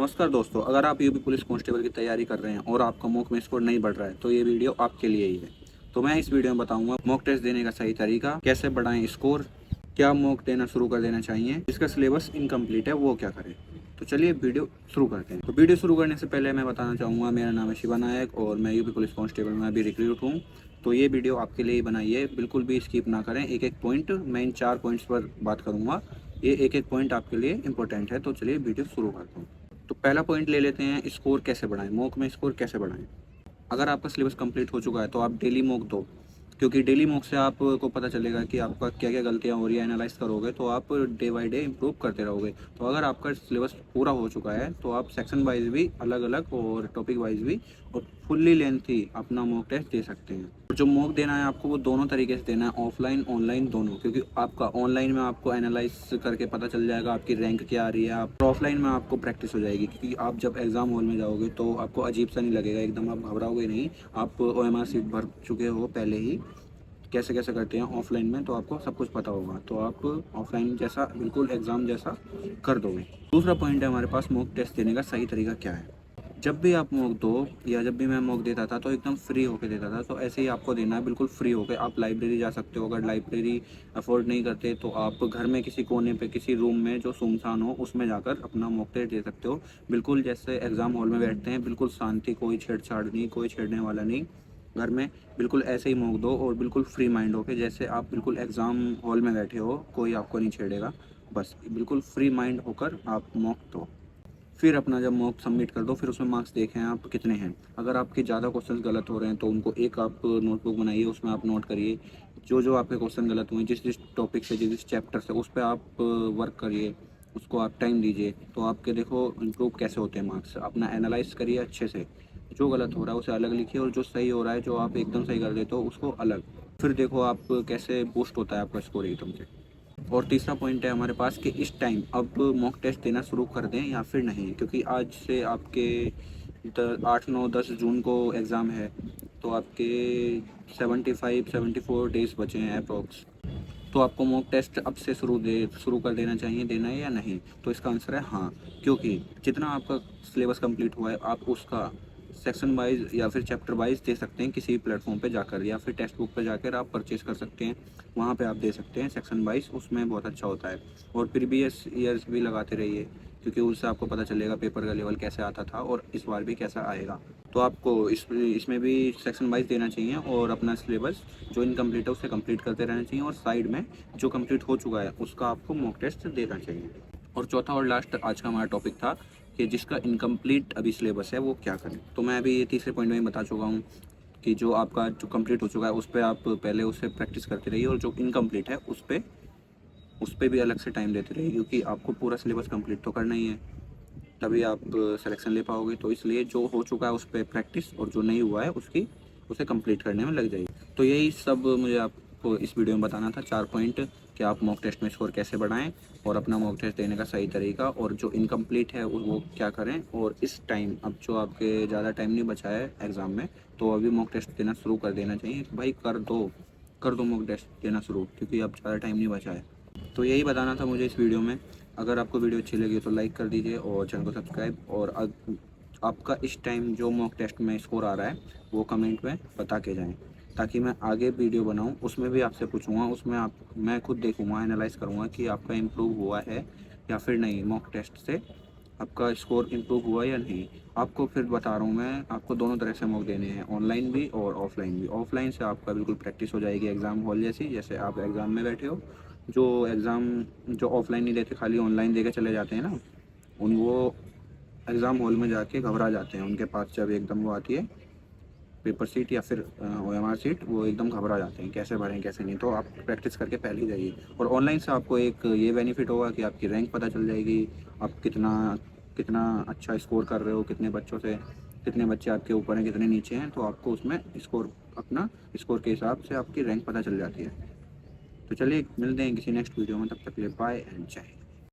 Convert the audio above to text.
नमस्कार दोस्तों, अगर आप यूपी पुलिस कांस्टेबल की तैयारी कर रहे हैं और आपका मॉक में स्कोर नहीं बढ़ रहा है तो ये वीडियो आपके लिए ही है। तो मैं इस वीडियो में बताऊंगा मॉक टेस्ट देने का सही तरीका, कैसे बढ़ाएं स्कोर, क्या मॉक देना शुरू कर देना चाहिए, जिसका सिलेबस इनकम्प्लीट है वो क्या करें। तो चलिए वीडियो शुरू करते हैं। तो वीडियो शुरू करने से पहले मैं बताना चाहूँगा, मेरा नाम है शिवा नायक और मैं यूपी पुलिस कांस्टेबल में अभी रिक्रूट हूँ। तो ये वीडियो आपके लिए ही बनाई है, बिल्कुल भी स्किप ना करें। एक एक पॉइंट, मैं इन 4 पॉइंट्स पर बात करूँगा। ये एक एक पॉइंट आपके लिए इंपॉर्टेंट है। तो चलिए वीडियो शुरू करते हैं। तो पहला पॉइंट ले लेते हैं, स्कोर कैसे बढ़ाएं, मॉक में स्कोर कैसे बढ़ाएं। अगर आपका सिलेबस कंप्लीट हो चुका है तो आप डेली मॉक दो, क्योंकि डेली मॉक से आपको पता चलेगा कि आपका क्या क्या गलतियां हो रही है। एनालाइज करोगे तो आप डे बाय डे इम्प्रूव करते रहोगे। तो अगर आपका सिलेबस पूरा हो चुका है तो आप सेक्शन वाइज भी अलग अलग और टॉपिक वाइज भी और फुल्ली लेंथी अपना मॉक टेस्ट दे सकते हैं। और जो मॉक देना है आपको वो दोनों तरीके से देना है, ऑफलाइन ऑनलाइन दोनों, क्योंकि आपका ऑनलाइन में आपको एनालाइज करके पता चल जाएगा आपकी रैंक क्या आ रही है। आप ऑफलाइन में आपको प्रैक्टिस हो जाएगी, क्योंकि आप जब एग्जाम हॉल में जाओगे तो आपको अजीब सा नहीं लगेगा, एकदम आप घबराओगे नहीं। आप OMR सीट भर चुके हो पहले ही, कैसे कैसे करते हैं ऑफलाइन में, तो आपको सब कुछ पता होगा। तो आप ऑफलाइन जैसा बिल्कुल एग्ज़ाम जैसा कर दोगे। दूसरा पॉइंट है हमारे पास, मॉक टेस्ट देने का सही तरीका क्या है। जब भी आप मॉक दो, या जब भी मैं मॉक देता था तो एकदम फ्री होके देता था, तो ऐसे ही आपको देना है, बिल्कुल फ्री होके। आप लाइब्रेरी जा सकते हो, अगर लाइब्रेरी अफोर्ड नहीं करते तो आप घर में किसी कोने पे किसी रूम में जो सुनसान हो उसमें जाकर अपना मॉक टेस्ट दे सकते हो। बिल्कुल जैसे एग्ज़ाम हॉल में बैठते हैं, बिल्कुल शांति, कोई छेड़छाड़ नहीं, कोई छेड़ने वाला नहीं। घर में बिल्कुल ऐसे ही मॉक दो और बिल्कुल फ्री माइंड होके, जैसे आप बिल्कुल एग्ज़ाम हॉल में बैठे हो, कोई आपको नहीं छेड़ेगा। बस बिल्कुल फ्री माइंड होकर आप मॉक दो। फिर अपना जब मॉक सबमिट कर दो, फिर उसमें मार्क्स देखें आप कितने हैं। अगर आपके ज़्यादा क्वेश्चन गलत हो रहे हैं तो उनको एक आप नोटबुक बनाइए, उसमें आप नोट करिए जो जो आपके क्वेश्चन गलत हुए, जिस जिस टॉपिक से, जिस जिस चैप्टर से, उस पर आप वर्क करिए, उसको आप टाइम दीजिए। तो आपके देखो इम्प्रूव कैसे होते हैं मार्क्स। अपना एनालाइज करिए अच्छे से, जो गलत हो रहा है उसे अलग लिखिए और जो सही हो रहा है, जो आप एकदम सही कर देते हो, उसको अलग। फिर देखो आप कैसे बूस्ट होता है आपका स्कोर एकदम से। और तीसरा पॉइंट है हमारे पास कि इस टाइम अब मॉक टेस्ट देना शुरू कर दें या फिर नहीं, क्योंकि आज से आपके 8 9 10 जून को एग्ज़ाम है। तो आपके 75 74 डेज़ बचे हैं अप्रॉक्स। तो आपको मॉक टेस्ट अब से शुरू कर देना चाहिए, देना है या नहीं। तो इसका आंसर है हाँ, क्योंकि जितना आपका सिलेबस कंप्लीट हुआ है आप उसका सेक्शन वाइज या फिर चैप्टर वाइज दे सकते हैं किसी भी प्लेटफॉर्म पे जाकर, या फिर टेक्स्ट बुक पे जाकर आप परचेज कर सकते हैं। वहाँ पे आप दे सकते हैं सेक्शन वाइज, उसमें बहुत अच्छा होता है। और प्रीवियस ईयर्स भी लगाते रहिए, क्योंकि उससे आपको पता चलेगा पेपर का लेवल कैसे आता था और इस बार भी कैसा आएगा। तो आपको इसमें भी सेक्शन वाइज देना चाहिए और अपना सिलेबस जो इनकम्प्लीट है उसे कंप्लीट करते रहना चाहिए, और साइड में जो कंप्लीट हो चुका है उसका आपको मॉक टेस्ट देना चाहिए। और चौथा और लास्ट आज का हमारा टॉपिक था कि जिसका इनकम्प्लीट अभी सिलेबस है वो क्या करें। तो मैं अभी ये तीसरे पॉइंट में बता चुका हूँ कि जो आपका जो कंप्लीट हो चुका है उस पर आप पहले उससे प्रैक्टिस करते रहिए, और जो इनकम्प्लीट है उस पर भी अलग से टाइम देते रहिए, क्योंकि आपको पूरा सिलेबस कंप्लीट तो करना ही है, तभी आप सिलेक्शन ले पाओगे। तो इसलिए जो हो चुका है उस पर प्रैक्टिस, और जो नहीं हुआ है उसे कंप्लीट करने में लग जाइए। तो यही सब मुझे आपको इस वीडियो में बताना था, 4 पॉइंट कि आप मॉक टेस्ट में स्कोर कैसे बढ़ाएं और अपना मॉक टेस्ट देने का सही तरीका, और जो इनकम्प्लीट है वो क्या करें। और इस टाइम अब जो आपके ज़्यादा टाइम नहीं बचा है एग्ज़ाम में, तो अभी मॉक टेस्ट देना शुरू कर देना चाहिए। भाई कर दो मॉक टेस्ट देना शुरू, क्योंकि अब ज़्यादा टाइम नहीं बचा है। तो यही बताना था मुझे इस वीडियो में। अगर आपको वीडियो अच्छी लगी तो लाइक कर दीजिए और चैनल को सब्सक्राइब। और आपका इस टाइम जो मॉक टेस्ट में स्कोर आ रहा है वो कमेंट में बता के जाएं, ताकि मैं आगे वीडियो बनाऊं, उसमें भी आपसे पूछूंगा, उसमें मैं खुद देखूंगा, एनालाइज करूंगा कि आपका इम्प्रूव हुआ है या फिर नहीं, मॉक टेस्ट से आपका स्कोर इम्प्रूव हुआ या नहीं। आपको फिर बता रहा हूँ, मैं आपको दोनों तरह से मॉक देने हैं, ऑनलाइन भी और ऑफलाइन भी। ऑफलाइन से आपका बिल्कुल प्रैक्टिस हो जाएगी एग्ज़ाम हॉल जैसी, जैसे आप एग्ज़ाम में बैठे हो। जो ऑफलाइन नहीं देते, खाली ऑनलाइन दे के चले जाते हैं ना, वो एग्ज़ाम हॉल में जाके घबरा जाते हैं। उनके पास जब एकदम वो आती है पेपर सीट या फिर OMR सीट, वो एकदम घबरा जाते हैं कैसे भरें कैसे नहीं। तो आप प्रैक्टिस करके पहले ही जाइए। और ऑनलाइन से आपको एक ये बेनिफिट होगा कि आपकी रैंक पता चल जाएगी, आप कितना कितना अच्छा स्कोर कर रहे हो, कितने बच्चों से, कितने बच्चे आपके ऊपर हैं, कितने नीचे हैं। तो आपको उसमें अपना स्कोर के हिसाब से आपकी रैंक पता चल जाती है। तो चलिए मिलते हैं किसी नेक्स्ट वीडियो में, तब तक के लिए बाय एंड जय हिंद।